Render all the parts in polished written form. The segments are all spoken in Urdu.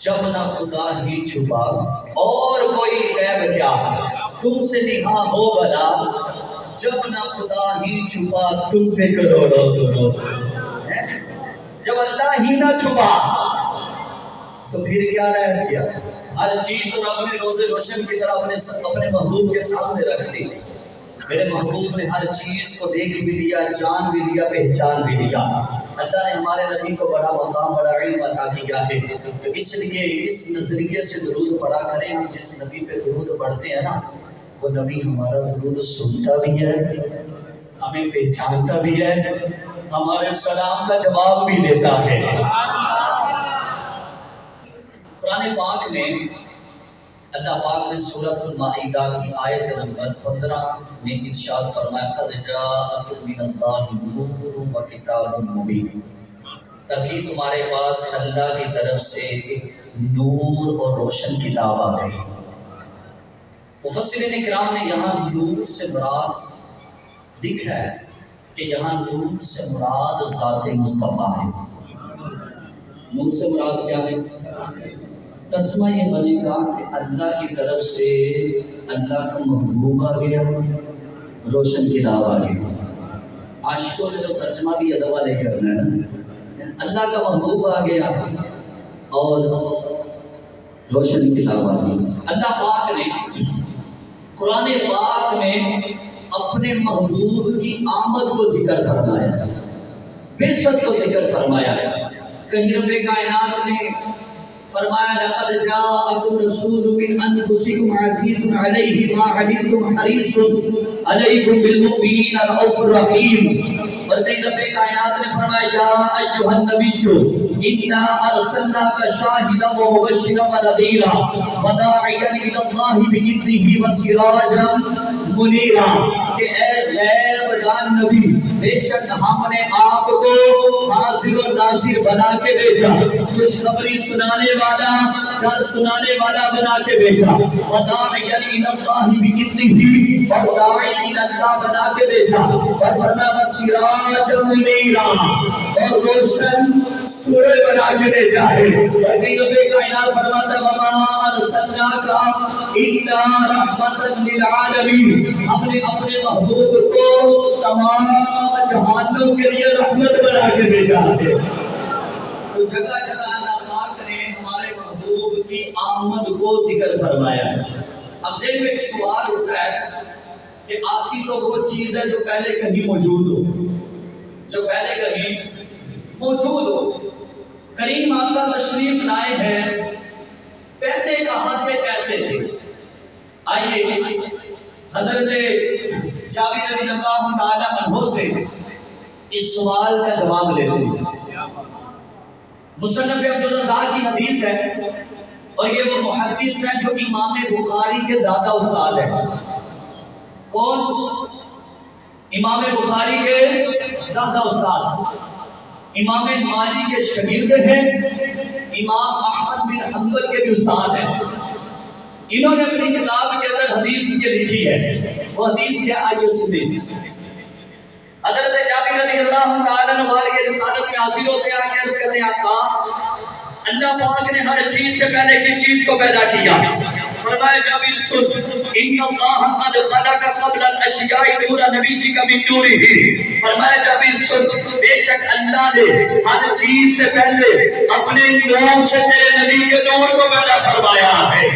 جب نہ خدا ہی چھپا اور کوئی عیب کیا تم سے نہا ہو بلا، جب نہ خدا ہی چھپا تم پہ کروڑوں درود۔ جب اللہ ہی نہ چھپا تو پھر کیا رہ گیا؟ ہر چیز تو رب نے روز روشن کی طرح اپنے محبوب کے سامنے رکھ دی۔ میرے محبوب نے ہر چیز کو دیکھ بھی لیا، جان بھی لیا، پہچان بھی لیا۔ اللہ نے ہمارے نبی کو بڑا مقام، بڑا علم عطا کیا ہے، تو اس لیے اس نظریے سے درود پڑھا کریں۔ ہم جس نبی پہ درود پڑھتے ہیں نا، وہ نبی ہمارا درود سنتا بھی ہے، ہمیں پہچانتا بھی ہے، ہمارے سلام کا جواب بھی دیتا ہے۔ قرآن پاک میں اللہ پاک نے سورۃ المائدہ کی آیت نمبر 15 میں ارشاد فرمایا قد جاءکم من اللہ نور و کتاب مبین، تاکہ تمہارے پاس اللہ کی طرف سے نور اور روشن کتاب آ گئی۔ مفسرین کرام نے یہاں نور سے مراد لکھا ہے کہ یہاں نور سے مراد ذات مصطفیٰ ہے۔ نور سے مراد کیا ہے؟ ترجمہ یہ بنے گا کہ اللہ کی طرف سے اللہ کا محبوب آ گیا، روشن کتاب آ گئی۔ عاشقوں نے تو ترجمہ بھی ادب والے کرنا ہے نا، اللہ کا محبوب آ گیا اور روشن کتاب آ گئی۔ اللہ پاک نے قرآن پاک میں اپنے محبوب کی آمد کو ذکر فرمایا، بعثت کو ذکر فرمایا۔ کہیں رب کائنات نے فرمایا لقد جاءکم رسول من انفسکم عزیز علیہ ما عنتم حریص علیکم بالمؤمنین رؤوف رحیم۔ اور کہیں رب کائنات نے فرمایا یا ایھا النبی انا ارسلناک شاہدا ومبشرا ونذیرا وداعیا الی اللہ باذنہ وسراجا منیرا، کہ اے غیب دان نبی، بے شک ہم نے آپ کو حاضر و ناظر بنا کے بھیجا، خوشخبری سنانے والا، ڈر سنانے والا بنا کے بھیجا، وداعیا الی اللہ باذنہ، اور داعی الی اللہ بنا کے بھیجا، اور فرمایا وسراجا منیرا، اور روشن سورج بنا کے بھیجا ہے۔ اور نبی کائنات فرماتا وما ارسلناک الا رحمتا للعالمین، ہم نے اپنے محبوب کو تمام جہانوں کے لیے رحمت بنا کے بھیجا ہے۔ تو جگہ جگہ اللہ پاک نے ہمارے محبوب کی آمد کو ذکر فرمایا ہے۔ اب ذہن میں ایک سوال اٹھتا ہے کہ آتی تو وہ چیز ہے جو پہلے کہیں موجود ہو، جو پہلے کہیں موجود ہو۔ کریم آقا تشریف لائے ہیں، پہلے کہاں تھے، کیسے تھے؟ آئیے حضرت جابر رضی اللہ تعالیٰ عنہ سے اس سوال کا جواب لیتے ہیں۔ مصنف عبدالرزاق کی حدیث ہے، اور یہ وہ محدث ہے جو امام بخاری کے دادا استاد ہیں۔ کون؟ امام بخاری کے دادا استاد، امام مالک کے شاگرد ہیں، امام احمد بن حنبل کے بھی استاد ہیں۔ انہوں نے اپنی کتاب کے اندر حدیث یہ لکھی ہے، وہ حدیث کیا آئیے سنیں۔ حضرت جابر رضی اللہ تعالیٰ عنہ کے رسالت میں حاضر ہوتے ہیں، عرض کرتے ہیں آقا اللہ پاک نے ہر چیز سے پہلے کس چیز کو پیدا کیا؟ فرمایا جابر سن ان اللہ قد خلق قبل الاشیاء نور نبی کا من نورہ، فرمایا جابر سن بے شک اللہ نے ہر چیز سے پہلے اپنے نور سے تیرے نبی کے نور کو پیدا فرمایا ہے۔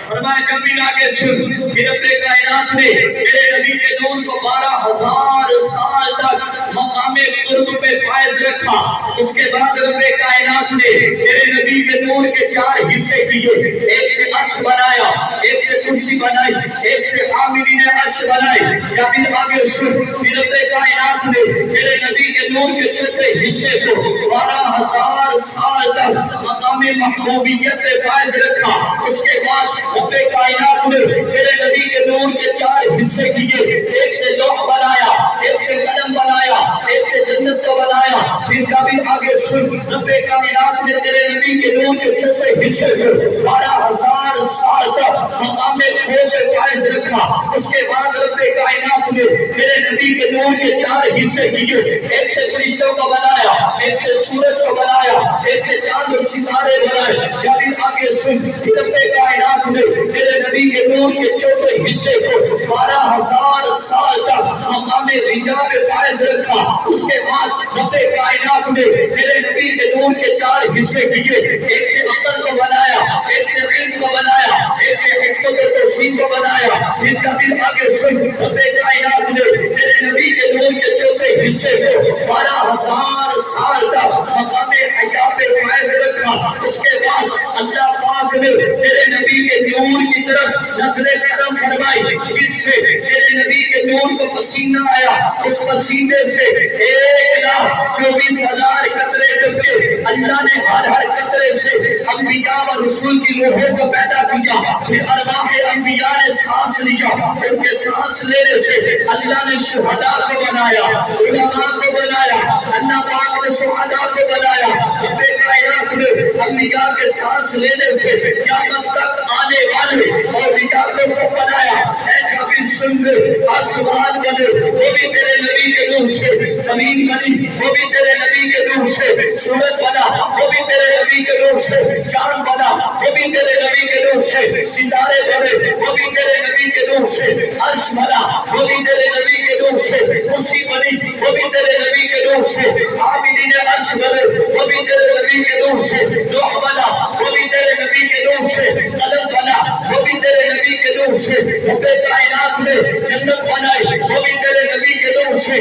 فرمایا جابر آگے سن کہ رب کائنات نے میرے نبی کے نور کو 12,000 سال تک مقام قرب پہ فائز رکھا۔ اس کے بعد رب کائنات نے میرے نبی کے نور کے 4 حصے کیے، ایک سے عرش بنایا، ایک سے کرسی بنائی، ایک سے حاملین عرش بنائی۔ جابر آگے سن کہ رب کائنات نے میرے نبی کے نور کے 4 حصے کو 12,000 سال تک مقام محبوبیت پہ فائز رکھا۔ اس کے بعد رب کائنات نے میرے نبی کے نور کے 4 حصے کیے، ایک سے لوح بنایا، ایک سے قلم بنایا، ایک سے جنت کو بنایا۔ پھر جابر آگے سن رب کائنات نے تیرے نبی کے نور کے 4 حصے کو 12,000 سال تک مقام خوف پہ فائز رکھا۔ اس کے بعد رب کائنات نے میرے نبی کے نور کے 4 حصے کیے، ایک سے فرشتوں کو بنایا، ایک سے سورج کو بنایا، ایک سے چاند اور ستاروں ستارے بنائے. جابر آگے سن کہ رب کائنات نے تیرے نبی کے نور کے چوتھے حصے کو 12,000 سال تک مقام رجا میں فائز رکھا. اس کے بعد رب کائنات نے تیرے نبی کے نور کے 4 حصے کیے. ایک سے عقل کو بنایا, ایک سے علم کو بنایا, ایک سے حکمت و توسیع کو بنایا. پھر جابر آگے سن رب کائنات نے تیرے نبی کے نور کے چوتھے حصے کو 12,000 سال تک مقام حیا پہ فائز رکھا. اس کے بعد اللہ پاک نے تیرے نبی کے نور کی طرف نظر کرم فرمائی, جس سے تیرے نبی کے نور کو پسینہ آیا. اس پسینے سے 1,24,000 قطرے ٹپکے. اللہ نے ہر قطرے سے انبیاء و رسول کی روحوں کو پیدا کیا. پھر ارواح انبیاء نے سانس لیا. ان کے سانس لینے سے اللہ نے شہداء کو بنایا, علماء کو بنایا. اللہ پاک نے شہداء کو بنایا. رب کائنات نے انبیاء کے سانس لینے سے قیامت تک آنے والے اولیاء کو بنایا. اے جابر سن لے, آسمان بنے وہ بھی تیرے نبی کے نور سے, زمین بنی وہ بھی تیرے نبی کے نور سے, سورج بنا وہ بھی تیرے نبی کے نور سے, چاند بنا وہ بھی تیرے نبی کے نور سے, ستارے بنے وہ بھی تیرے نبی کے نور سے, عرش بنا وہ بھی تیرے نبی کے نور سے, کرسی بنی وہ بھی تیرے نبی کے نور سے, عابدین عرش بنے وہ بھی تیرے نبی کے نور سے, لوح بنا وہ بھی تیرے نبی کے نور سے, قلم بنا وہ بھی تیرے نبی کے نور سے, رب کائنات نے جنت بنائی وہ بھی تیرے نبی کے نور سے. اے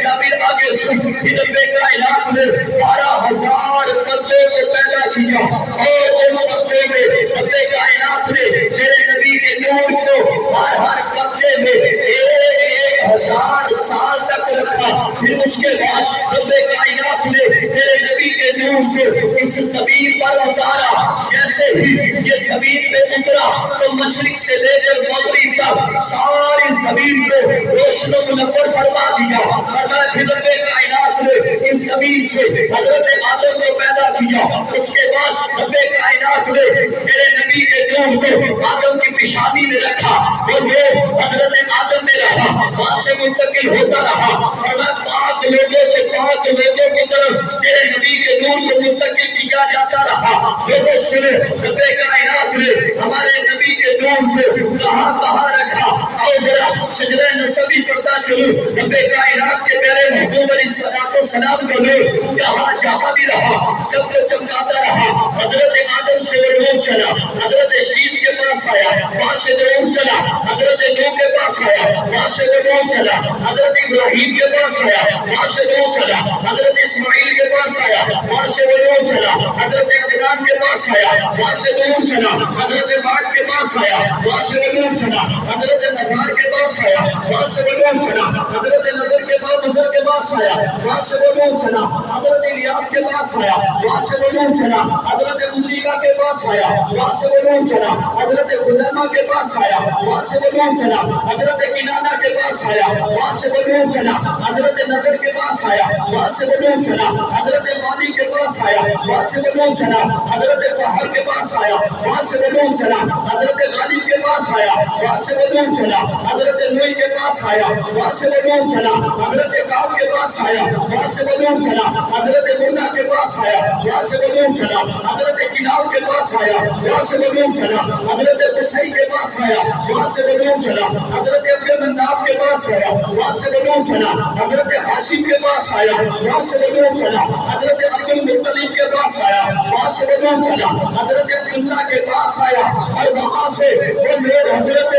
جابر آگے سن کہ رب کائنات نے 12,000 بندوں کو پیدا کیا, اور ان بندے میں رب کائنات نے تیرے نبی کے نور کو ہر بندے میں 1,000 سال تک رکھا. پھر اس کے بعد رب کائنات نے تیرے نبی کے نور کو اس زمین پر اتارا. جیسے ہی یہ زمین پہ اترا تو مشرق سے لے کر مغرب تک ساری زمین کو روشن و منور فرما دیا. فرمایا پھر رب کائنات نے اس زمین سے حضرت آدم کو پیدا کیا. اس کے بعد رب کائنات نے تیرے نبی کے نور کو آدم کی پیشانی میں رکھا. وہ نور حضرت آدم میں رہا, وہاں سے منتقل ہوتا رہا. فرمایا پاک لوگوں سے پاک لوگوں کی طرف تیرے نبی کے نور کو منتقل کیا جاتا رہا. لوگوں سے رب کائنات نے ہمارے نبی کے نور کو کہاں کہاں رکھا. اور ذرا شجرہ نسبی پڑھتا چلو. رب کائنات کے پیارے محبوب علیہ الصلوۃ والسلام کا نور جہاں جہاں بھی رہا سب کو چمکاتا رہا. حضرت آدم سے وہ نور چلا, حضرت شیش کے پاس آیا, وہاں سے وہ نور چلا. حضرت نوح کے پاس آیا, وہاں سے وہ نور چلا. حضرت ابراہیم کے پاس آیا, وہاں سے نور چلا. حضرت اسماعیل کے پاس آیا, وہاں سے وہ نور چلا. حضرت عدنان کے پاس آیا, وہاں سے نور چلا. حضرت بعد کے پاس آیا, وہاں سے وہ نور چلا. حضرت نزار کے پاس آیا, وہاں سے وہ نور چلا. حضرت نظر کے بعد نظر کے پاس آیا, وہاں سے وہ نور چلا. حضرت الیاس کے پاس آیا, وہاں سے وہ نور چلا. حضرت مدریکہ کے پاس آیا, وہاں سے وہ نور چلا. حضرت خزیمہ کے پاس آیا, وہاں سے وہ نور چلا. حضرت کنانہ کے پاس آیا, وہاں سے وہ نور چلا. حضرت نظر کے پاس آیا, وہاں سے وہ نور چلا. حضرت مانی کے پاس آیا, وہاں سے وہ نور چلا. حضرت فہر کے پاس آیا, وہاں سے وہ نور چلا. حضرت غالب کے پاس آیا, وہاں سے وہ نور چلا. حضرت نوح کے پاس آیا, وہاں سے وہ نور چلا. حضرت کعب کے پاس آیا, وہاں سے وہ نور چلا. حضرت مرنا کے پاس آیا, وہاں سے وہ نور چلا. حضرت کناب کے پاس آیا, وہاں سے وہ نور چلا. حضرت قصی کے پاس آیا, وہاں سے وہ نور چلا. حضرت عبد المناف کے پاس آیا, وہاں سے وہ نور چلا. حضرت ہاشم کے پاس آیا, وہاں سے وہ نور چلا. حضرت عبد المطلب کے پاس آیا, وہاں سے وہ نور چلا. حضرت عبداللہ کے پاس آیا, اور وہاں سے وہ نور حضرت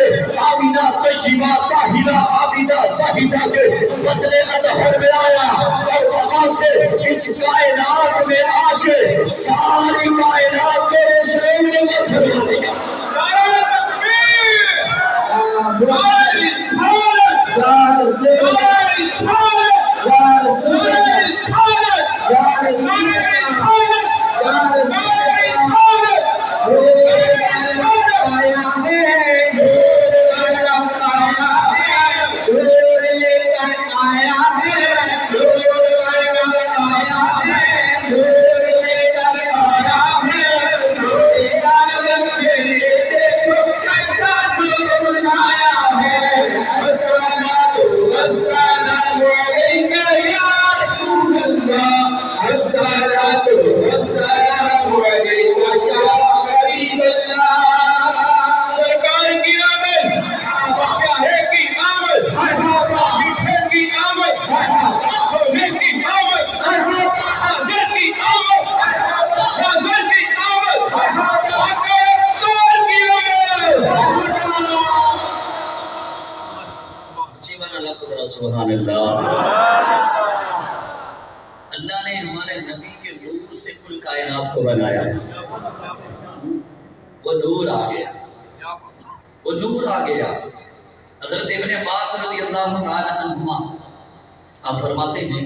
آمینہ طیبہ طاہرہ عابدہ زاہدہ کے بدن اطہر میں آیا, اور وہاں سے اس کائنات میں آ کے ساری کائنات کو روشن میں فرما دیا. آیا سبحان اللہ۔ اللہ نے ہمارے نبی کے نور سے کل کائنات کو بنایا، وہ نور آ گیا، وہ نور آ گیا۔ حضرت ابن عباس رضی اللہ تعالیٰ عنہما آپ فرماتے ہیں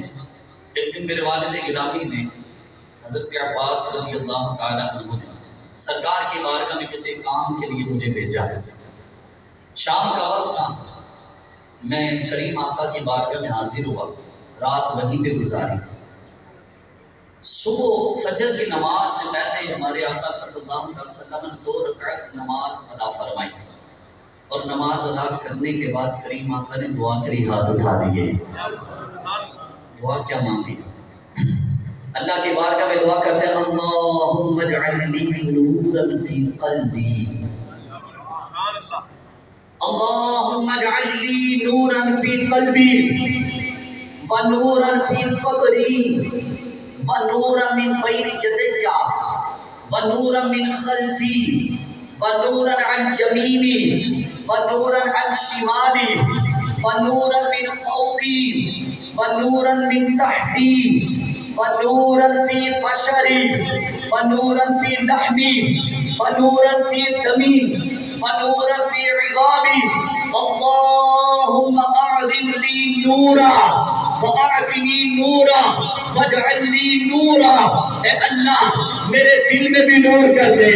ایک دن میرے والد گرامی نے حضرت عباس رضی اللہ تعالیٰ عنہ نے سرکار کی بارگاہ میں کسی کام کے لیے مجھے بھیجا ہے۔ شام کا وقت تھا، میں کریم آقا کی بارگاہ میں حاضر ہوا، رات وہیں پہ گزاری۔ صبح فجر کی نماز سے پہلے ہمارے آقا صلی اللہ علیہ وسلم نے 2 رکعت نماز ادا فرمائی، اور نماز ادا کرنے کے بعد کریم آقا نے دعا کری، ہاتھ اٹھا دیے۔ دعا کیا مانگی؟ اللہ کی بارگاہ میں دعا کرتے ہیں، اللہم اجعل لی نورا فی قلبی، اللہم اجعل لی نورا فی قلبی ونورا فی قبری ونورا من بین یدی ونورا من خلفی ونورا عن یمینی ونورا عن شمالی ونورا من فوقی ونورا من تحتی ونورا فی بشری ونورا فی لحمی ونورا فی دمی ونورا فی عظامی، اللہم اعظم لی نورا وَأَعْتِنِي نُورًا وَاجْعَلْ لِي نُورًا۔ اے اللہ میرے دل میں بھی نور کر دے،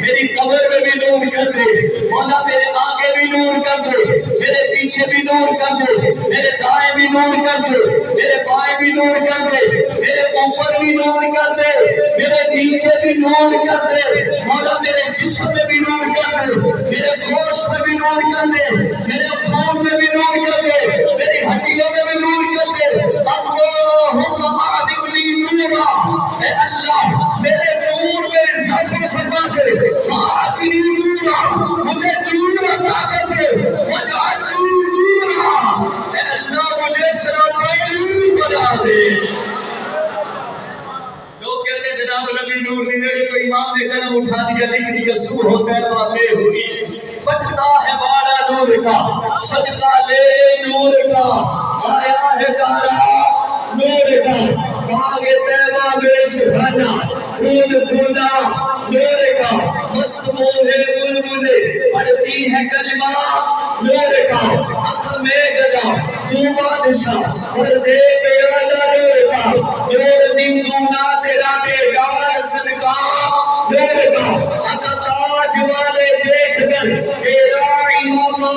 میری قبر میں بھی نور کر دے، مولا میرے آگے بھی نور کر دے، میرے پیچھے بھی نور کر دے، میرے دائیں بھی نور کر دے، میرے بائیں بھی نور کر دے، میرے اوپر بھی نور کر دے، میرے نیچے بھی نور کر دے، مولا میرے جسم میں بھی نور کر دے، میرے گوشت میں بھی نور کر دے، میرے خون میں بھی نور کر دے، میری ہڈیوں میں بھی نور کر دے۔ اللہم اعظم لی نورا، اے اللہ میرے نور میں اضافہ فرما دے، اعطنی نورا، مجھے نور عطا کر دے، واجعل لی نورا، اے اللہ مجھے سراپا نور بنا دے۔ لوگ کہتے ہیں جناب نبی نور نہیں، میرے تو امام نے قلم اٹھا دیا لکھ دیا صبح طیبہ میں ہوئی، بٹتا ہے بارہ نور کا، صدقہ لے لے نور کا، آیا ہے دارا نور کا، باغ طیبہ میں سبحانہ خون خونا نور کا، مست موہے بلبلے پڑھتی ہے کلمہ نور کا، حق میں گدا تو بادشاہ اور دے پیالہ نور کا، نور دن دونا تیرا دے گان صدقہ نور کا، حق تاج والے دیکھ کر تیرا امامہ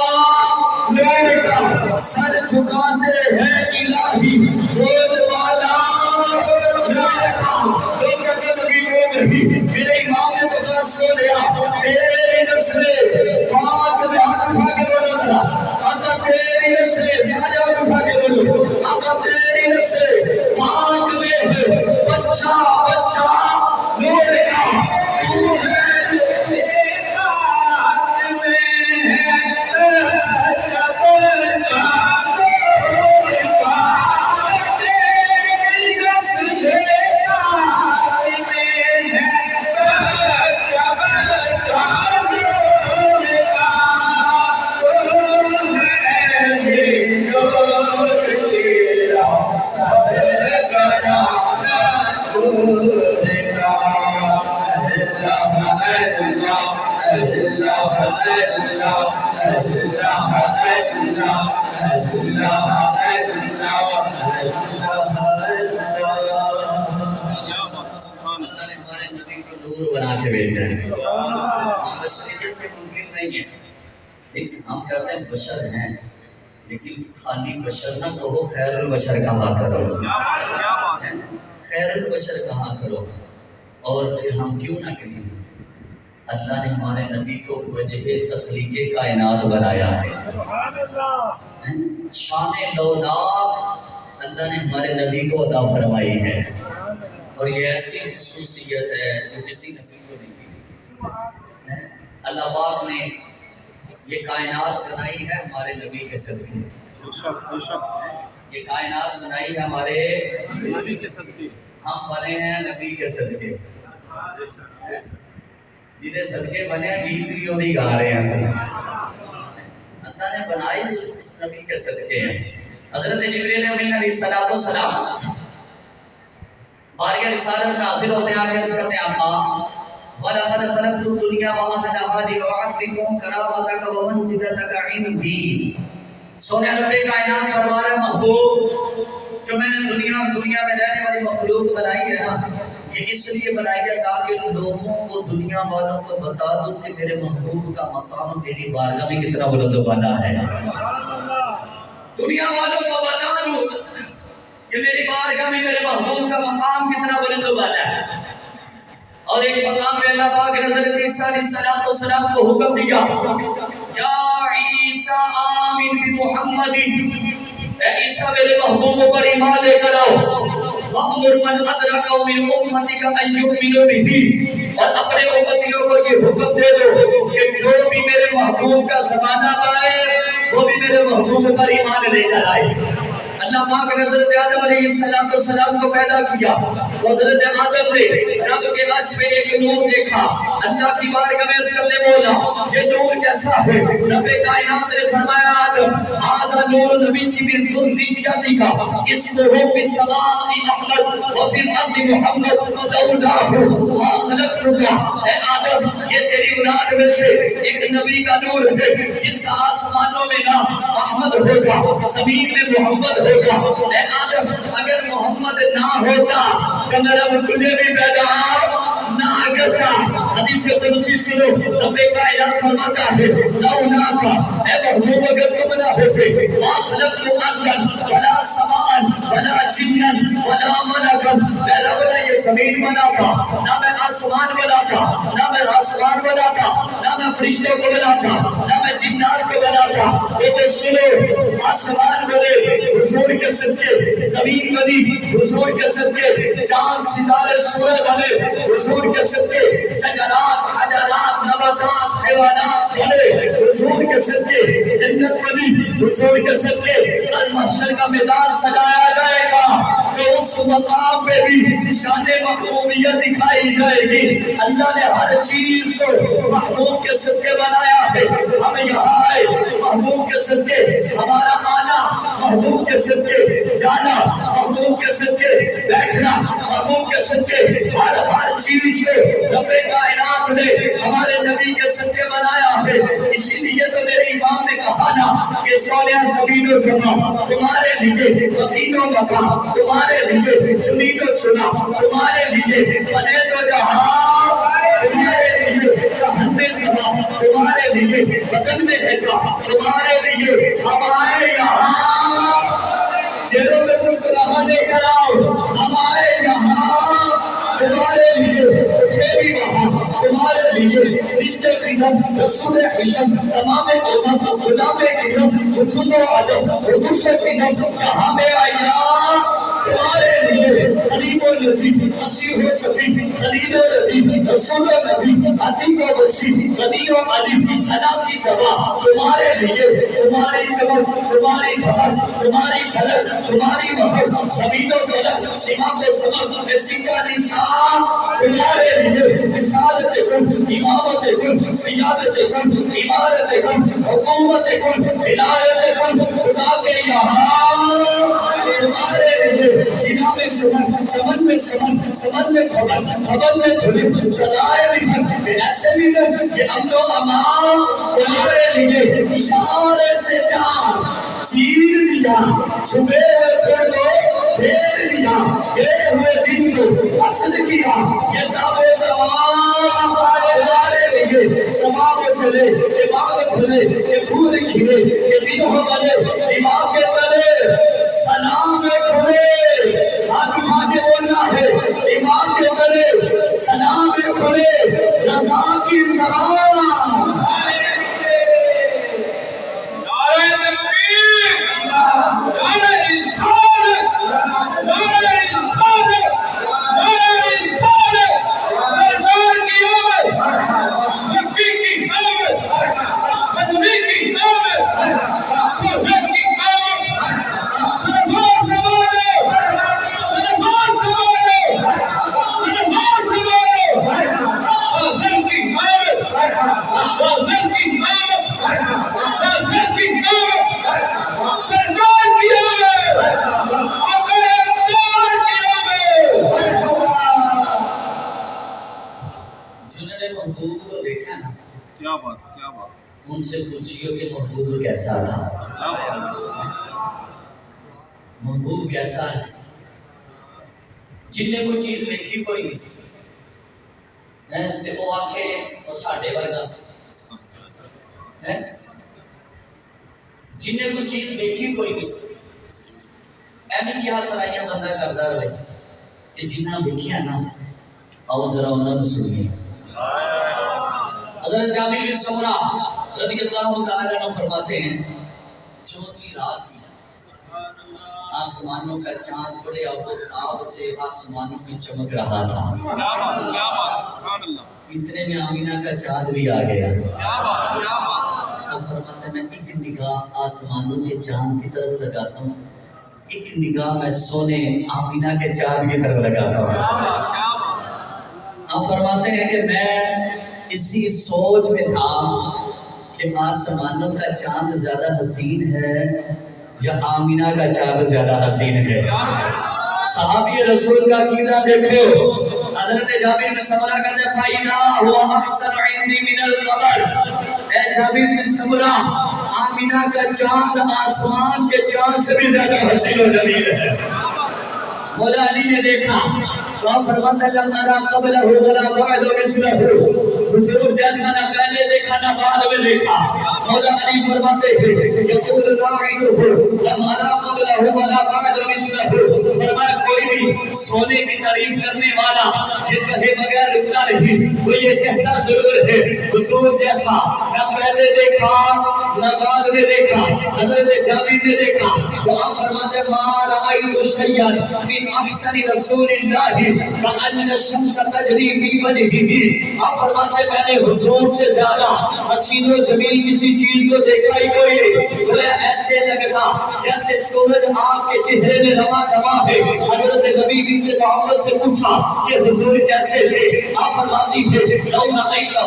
نور کا، سر جھکاتے ہیں الہی بول والا نور کا۔ لوگ کہتے ہیں نبی نور نہیں، میرے امام نے تو کہا سو لیا، تیری نسل پاک میں ہاتھ اٹھا کے بولو ذرا، آقا تیری نسل سارے ہاتھ اٹھا کے بولو، آقا تیری نسل پاک میں ہے، بچہ بچہ نور کا، تو ہے بنا کے بھیجا ہے، بشریت کے ممکن نہیں ہے، لیکن ہم کہتے ہیں بشر ہیں، لیکن خالی بشر نہ کہو، خیر البشر کہا کرو، خیر البشر کہا کرو، اور پھر ہم کیوں نہ کہیں اللہ نے ہمارے نبی کو وجہ تخلیق کائنات بنایا ہے، شان لولاک اللہ نے ہمارے نبی کو عطا فرمائی ہے، اور یہ ایسی خصوصیت ہے جو کسی نبی کو نہیں دی۔ اللہ پاک نے یہ کائنات بنائی ہے ہمارے نبی کے صدقے، یہ کائنات بنائی ہے ہمارے نبی کے صدقے، ہم بنے ہیں نبی کے صدقے، جنہیں صدقے بنے ہیں گیت بھی وہی گا رہے ہیں، اللہ نے بنائی اس نبی کے صدقے ہیں۔ حضرت جبریل امین علیہ السلام بارگاہ رسالت میں حاصل ہوتے ہیں، آگے عرض کرتے ہیں آقا وَلَقَدْ خَلَقْتُ الدُّنْيَا وَأَهْلَهَا لِأُعَرِّفُهُمْ كَرَامَتَكَ وَمَنزِلَتَكَ عِنْدِي۔ سونے رب کائنات فرما رہے محبوب، جو میں نے دنیا میں رہنے والی مخلوق بنائی ہے نا، یہ اس لیے بنائی ہے تاکہ لوگوں کو، دنیا والوں کو بتا دوں کہ میرے محبوب کا مقام میری بارگاہ میں کتنا بلند و بالا ہے۔ دنیا والوں کو بتا دوں کہ میری بارگاہ میں میرے محبوب کا مقام کتنا بلند و بالا ہے۔ اور ایک مقام میں اللہ پاک نے حضرت عیسیٰ علیہ السلام کو حکم دیا، یا عیسیٰ آمین بمحمد، اے عیسیٰ میرے محبوب پر ایمان لے کر آؤ، وَأْمُرْ مَنْ أَدْرَكَهُ مِنْ أُمَّتِكَ أَنْ يُؤْمِنُوا بِهِ، اور اپنے امتیوں کو یہ حکم دے دو کہ جو بھی میرے محبوب کا زمانہ پائے وہ بھی میرے محبوب پر ایمان لے کر آئے۔ اللہ پاک نے حضرت آدم علیہ السلام کو پیدا کیا تو حضرت آدم نے رب کے عرش میں ایک نور دیکھا، اللہ کی بارگاہ میں عرض کرنے بولا یہ نور کیسا ہے؟ رب کائنات نے فرمایا آدم ھذا نور نبی من ذریتک اسمہ فی السماء احمد وفی الارض محمد لولاه ما خلقتک، اے آدم یہ تیری اولاد میں سے ایک نبی کا نور ہے جس کا آسمانوں میں نام احمد ہوگا، زمین میں محمد ہوگا۔ اے آدم اگر محمد نہ ہوتا تو میرا تجھے بھی پیدا نہ کرتا۔ حدیث قدسی سنو، رب کائنات فرماتا ہے لولاک، اے محبوب اگر تم نہ ہوتے ما خلقت ارضا ولا سماء ولا جنا ولا ملکا، میں رب نے یہ زمین بنا تھا، نہ میں آسمان بنا تھا، نہ میں آسمان بنا تھا، نہ میں فرشتوں کو بنا تھا، نہ میں جنات کو بنا تھا۔ تو سنو، آسمان بنے حضور کے صدقے، زمین بنی حضور کے صدقے، چاند ستارے سورج بنے حضور کے صدقے، شجرات حجرات نباتات حیوانات بنے حضور کے صدقے، جنت بنی حضور کے صدقے۔ کل محشر کا میدان سجایا جائے گا تو اس مقام پہ بھی شان محبوبیت دکھائی جائے گی۔ اللہ نے ہر چیز کو محبوب کے صدقے بنایا ہے، ہم یہاں آئے محبوب کے صدقے، ہمارا آنا محبوب کے صدقے، جانا محبوب کے صدقے، بیٹھنا محبوب کے صدقے، ہر چیز کو رب کائنات نے ہمارے نبی کے صدقے بنایا ہے۔ اسی لیے تو میرے امام نے کہا نا کہ سونے زمین و زمان تمہارے لیے، وکیل و مقام تمہارے لیے، چنی تو چنا تمہارے لیے، بنے تو جہاں تمہارے لیے، جہن میں زمان تمہارے لیے، بدن میں ہجا تمہارے لیے، ہم آئے یہاں چہروں پہ مسکراہٹ لے کر آؤ، ہم آئے یہاں تمہارے لیے، مجھے بھی وہاں تمہارے لیے، فرشتے خدم رسول حشم تمام امم غلام کرم وجود و عدم حدوث خدم جہاں میں آیا تمہارے لیے، قریب و نجیب مسیح و صفی خلیل و ربی رسول و نبی عتیق و وسیع غنی و علیم سلام کی زبان تمہارے لیے، تمہاری جبل تمہاری خبر تمہاری جھلک تمہاری مہر زمین و فلک سماق و سمک ایسی کا نشان تمہارے لیے، رسالت کن امامت کن سیادت کن عمارت کن حکومت کن ولایت کن خدا کے یہاں تمہارے لیے، جنہ میں چمن چمن میں سمن سمن میں خبر خبر میں دھلے سدائے بھی ایسے بھی کہ امن و امان تمہارے لیے، اشارے سے جان چیر دیا چھپے ہوئے پھر کو پھیر لیا، گئے ہوئے دن کو اصل کیا، یہ دعوے دوام تمہارے لیے، سما کو چلے عبادت بھلے یہ پھول کھلے یہ دن ہو بلے دماغ کے تلے سلام کھلے، ہاتھ اٹھا کے بولنا ہے دماغ کے تلے سلام کھلے، رضا کی زبان جنہوں نے محبوب کو دیکھا نا، کیا بات کیا بات، ان سے پوچھیے کہ محبوب کیسا تھا، کیا بات، محبوب کیسا ہے؟ جن نے کوئی چیز دیکھی کوئی نہیں تے وہ آکھے وہ ساڈے ورگا ہے، جن نے کوئی چیز دیکھی کوئی نہیں ایویں کیا سرائیاں بندہ کرتا رہے کہ جنہ دیکھیا نا آؤ ذرا انہوں نے سنیے۔ حضرت جابر بن سمرہ رضی اللہ تعالیٰ عنہ فرماتے ہیں چوتھی رات تھی، آسمانوں کا چاند بڑے آب سے آسمانوں میں چمک رہا تھا، کیا بات، سبحان اللہ، اتنے میں آمینہ کا چاند بھی آ گیا۔ کیا بات کیا بات، اب فرماتے ہیں میں ایک نگاہ آسمانوں کے چاند کی طرف لگاتا ہوں، ایک نگاہ میں سونے آمینہ کے چاند کی طرف لگاتا ہوں۔ کیا بات، اب فرماتے ہیں کہ میں اسی سوچ میں تھا کہ آسمانوں کا چاند زیادہ حسین ہے یا آمینہ کا چاند زیادہ حسین ہے۔ صحابی رسول کا عقیدہ دیکھو، حضرت جابر بن سمرہ کہتے ہیں فَإِذَا هُوَ أَحْسَنُ عِندِي مِنَ الْقَمَرِ، اے جابر بن سمرہ آمینہ کا چاند آسمان کے چاند سے بھی زیادہ حسین و جمیل ہے۔ مولا علی نے دیکھا تو آپ فرماتے ہیں لم ارا قبلہ ولا بعد مثلہ، حضور جیسا نہ پہلے دیکھا نہ بعد میں دیکھا۔ مولا علی فرماتے ہیں یقول راعدہ لم ارا قبلہ ولا بعد مثلہ، فرمایا کوئی بھی سونے کی تعریف کرنے والا یہ کہے بغیر رکتا نہیں، وہ یہ کہتا ضرور ہے حضور جیسا نہ پہلے دیکھا نہ بعد میں دیکھا۔ حضرت جابر نے دیکھا تو آپ فرماتے ہیں ما رأیت شیئا من احسن رسول اللہ کأن الشمس تجری فی وجہہ، آپ فرماتے ہیں میں نے حضور سے زیادہ حسین و جمیل کسی چیز کو دیکھا ہی کوئی نہیں، وہ ایسے لگتا جیسے سورج آپ کے چہرے میں رواں رواں ہے۔ حضرت نبی بنت محمد سے پوچھا کہ حضور کیسے تھے، آپ فرماتی ہیں لو رأیتہ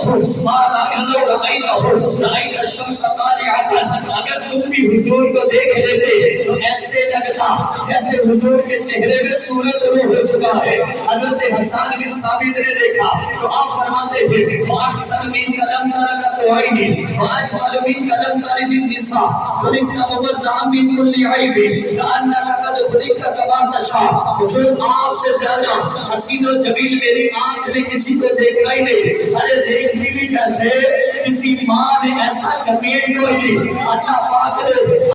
ما رأیتہ رأیت الشمس طالعۃ، اگر تم بھی حضور کو دیکھ لیتے تو ایسے لگتا جیسے حضور کے چہرے میں سورج طلوع ہو چکا ہے۔ حضرت حسان بن ثابت نے دیکھا تو آپ فرماتے ہیں وَأَحْسَنُ مِنْكَ لَمْ تَرَ عَيْنٍ وَأَجْمَلُ مِنْكَ لَمْ تَلِدِ النِّسَاءُ خُلِقْتَ مُبَرَّأً مِنْ كُلِّ عَيْبٍ كَأَنَّكَ قَدْ خُلِقْتَ كَمَا تَشَاءُ، حضور آپ سے زیادہ حسین و جمیل میری آنکھ نے کسی کو دیکھا ہی نہیں۔ ارے دیکھنی بھی کیسے، کسی ماں نے ایسا جمیل کوئی نہیں، اللہ پاک نے